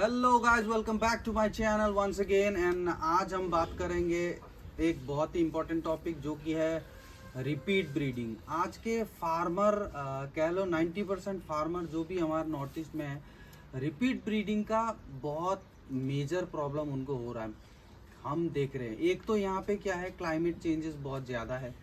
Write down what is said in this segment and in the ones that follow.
Hello guys, welcome back to my channel once again. And आज हम बात करेंगे एक बहुत ही इम्पोर्टेंट टॉपिक जो कि है रिपीट ब्रीडिंग। आज के फार्मर कह लो 90% फार्मर जो भी हमारे नॉर्थ ईस्ट में है, रिपीट ब्रीडिंग का बहुत मेजर प्रॉब्लम उनको हो रहा है। हम देख रहे हैं, एक तो यहाँ पे क्या है, क्लाइमेट चेंजेस बहुत ज़्यादा है।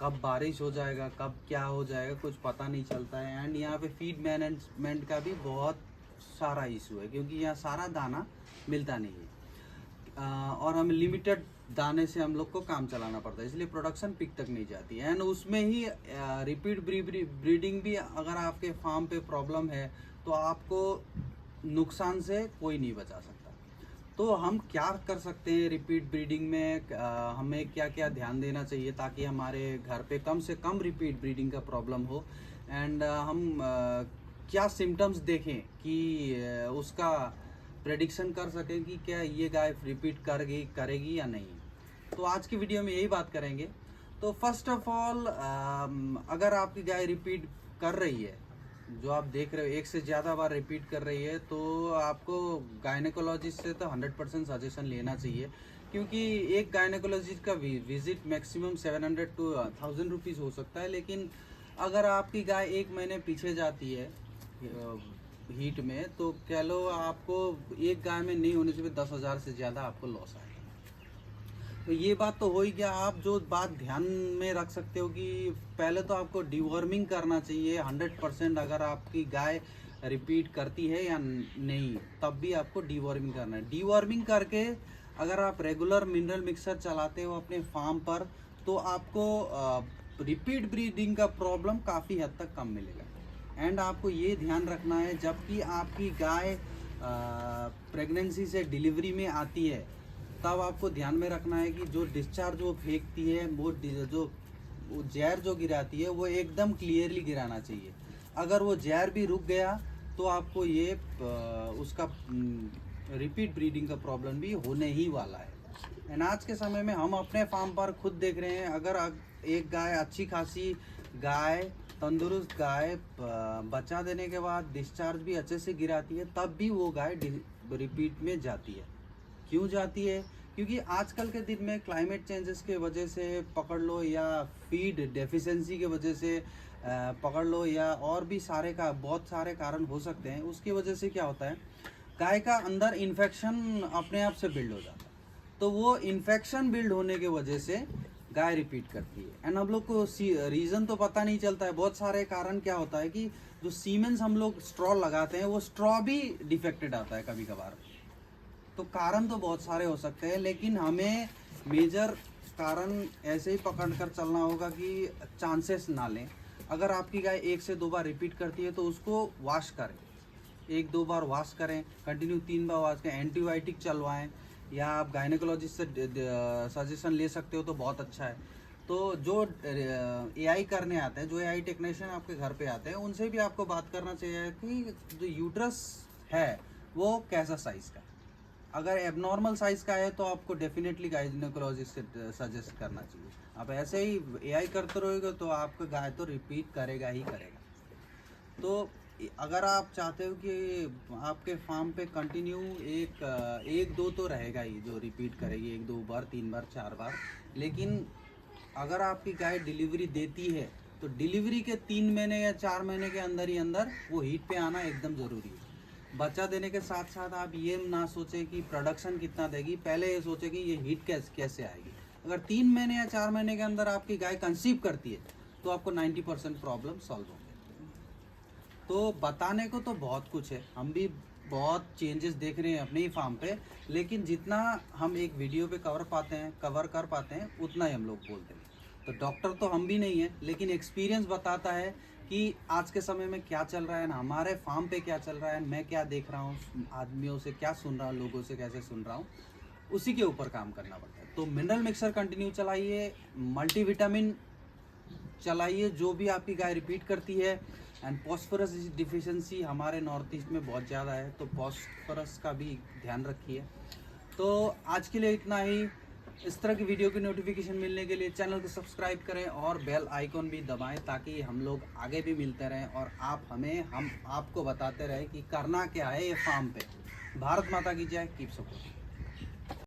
कब बारिश हो जाएगा, कब क्या हो जाएगा, कुछ पता नहीं चलता है। एंड यहाँ पे फीड मैनेजमेंट का भी बहुत सारा इशू है, क्योंकि यहाँ सारा दाना मिलता नहीं है। और हम लिमिटेड दाने से हम लोग को काम चलाना पड़ता है, इसलिए प्रोडक्शन पिक तक नहीं जाती है। एंड उसमें ही रिपीट ब्रीडिंग भी अगर आपके फार्म पे प्रॉब्लम है तो आपको नुकसान से कोई नहीं बचा सकता। तो हम क्या कर सकते हैं रिपीट ब्रीडिंग में, हमें क्या क्या ध्यान देना चाहिए ताकि हमारे घर पे कम से कम रिपीट ब्रीडिंग का प्रॉब्लम हो। एंड हम क्या सिम्टम्स देखें कि उसका प्रेडिक्शन कर सकें कि क्या ये गाय रिपीट करेगी या नहीं। तो आज की वीडियो में यही बात करेंगे। तो फर्स्ट ऑफ ऑल, अगर आपकी गाय रिपीट कर रही है, जो आप देख रहे हो एक से ज़्यादा बार रिपीट कर रही है, तो आपको गायनेकोलॉजिस्ट से तो 100% सजेशन लेना चाहिए, क्योंकि एक गायनेकोलॉजिस्ट का विजिट मैक्सिमम 700 to 1000 रुपीज़ हो सकता है। लेकिन अगर आपकी गाय एक महीने पीछे जाती है हीट में, तो कह लो आपको एक गाय में नहीं होने से भी 10,000 से ज़्यादा आपको लॉस आएगा। तो ये बात तो हो ही गया। आप जो बात ध्यान में रख सकते हो कि पहले तो आपको डिवॉर्मिंग करना चाहिए 100%। अगर आपकी गाय रिपीट करती है या नहीं, तब भी आपको डिवॉर्मिंग करना है। डिवॉर्मिंग करके अगर आप रेगुलर मिनरल मिक्सर चलाते हो अपने फार्म पर, तो आपको रिपीट ब्रीडिंग का प्रॉब्लम काफ़ी हद तक कम मिलेगा। एंड आपको ये ध्यान रखना है, जबकि आपकी गाय प्रेगनेंसी से डिलीवरी में आती है, तब आपको ध्यान में रखना है कि जो डिस्चार्ज वो फेंकती है, वो जहर जो गिराती है, वो एकदम क्लियरली गिराना चाहिए। अगर वो जहर भी रुक गया तो आपको ये उसका रिपीट ब्रीडिंग का प्रॉब्लम भी होने ही वाला है। एंड आज के समय में हम अपने फार्म पर खुद देख रहे हैं, अगर एक गाय अच्छी खासी गाय, तंदुरुस्त गाय बच्चा देने के बाद डिस्चार्ज भी अच्छे से गिराती है, तब भी वो गाय रिपीट में जाती है। क्यों जाती है? क्योंकि आजकल के दिन में क्लाइमेट चेंजेस के वजह से पकड़ लो, या फीड डेफिशिएंसी के वजह से पकड़ लो, या और भी बहुत सारे कारण हो सकते हैं। उसकी वजह से क्या होता है, गाय का अंदर इन्फेक्शन अपने आप से बिल्ड हो जाता है। तो वो इन्फेक्शन बिल्ड होने के वजह से गाय रिपीट करती है। एंड हम लोग को रीज़न तो पता नहीं चलता है। बहुत सारे कारण क्या होता है कि जो सीमेंस हम लोग स्ट्रॉ लगाते हैं, वो स्ट्रॉ भी डिफेक्टेड आता है कभी कभार। तो कारण तो बहुत सारे हो सकते हैं, लेकिन हमें मेजर कारण ऐसे ही पकड़ कर चलना होगा कि चांसेस ना लें। अगर आपकी गाय 1 से 2 बार रिपीट करती है तो उसको वॉश करें, 1-2 बार वॉश करें, कंटिन्यू 3 बार वॉश करें, एंटीबायोटिक चलवाएं, या आप गायनेकोलॉजिस्ट से सजेशन ले सकते हो तो बहुत अच्छा है। तो जो एआई करने आते हैं, जो एआई टेक्नीशियन आपके घर पे आते हैं, उनसे भी आपको बात करना चाहिए कि जो यूट्रस है वो कैसा साइज़ का है। अगर एबनॉर्मल साइज़ का है तो आपको डेफिनेटली गायनेकोलॉजिस्ट से सजेस्ट करना चाहिए। आप ऐसे ही एआई करते रहोगे तो आपका गाय तो रिपीट करेगा ही करेगा। तो अगर आप चाहते हो कि आपके फार्म पे कंटिन्यू एक दो तो रहेगा ही जो रिपीट करेगी, 1-2 बार, 3 बार, 4 बार। लेकिन अगर आपकी गाय डिलीवरी देती है तो डिलीवरी के 3 महीने या 4 महीने के अंदर ही अंदर वो हीट पे आना एकदम ज़रूरी है। बच्चा देने के साथ साथ आप ये ना सोचें कि प्रोडक्शन कितना देगी, पहले ये सोचें कि ये हीट कैसे आएगी। अगर 3 महीने या 4 महीने के अंदर आपकी गाय कंसीव करती है तो आपको 90% प्रॉब्लम सॉल्व होंगे। तो बताने को तो बहुत कुछ है, हम भी बहुत चेंजेस देख रहे हैं अपने ही फार्म पे, लेकिन जितना हम एक वीडियो पे कवर कर पाते हैं, उतना ही हम लोग बोलते हैं। तो डॉक्टर तो हम भी नहीं है, लेकिन एक्सपीरियंस बताता है कि आज के समय में क्या चल रहा है ना, हमारे फार्म पे क्या चल रहा है, मैं क्या देख रहा हूँ, आदमियों से क्या सुन रहा हूँ, लोगों से कैसे सुन रहा हूँ, उसी के ऊपर काम करना पड़ता है। तो मिनरल मिक्सर कंटिन्यू चलाइए, मल्टीविटामिन चलाइए जो भी आपकी गाय रिपीट करती है। एंड फॉस्फोरस डिफिशिएंसी हमारे नॉर्थ ईस्ट में बहुत ज़्यादा है, तो फॉस्फोरस का भी ध्यान रखिए। तो आज के लिए इतना ही। इस तरह की वीडियो की नोटिफिकेशन मिलने के लिए चैनल को सब्सक्राइब करें और बेल आइकॉन भी दबाएं, ताकि हम लोग आगे भी मिलते रहें और हम आपको बताते रहें कि करना क्या है ये फार्म पे। भारत माता की जय, कीप सपोर्ट।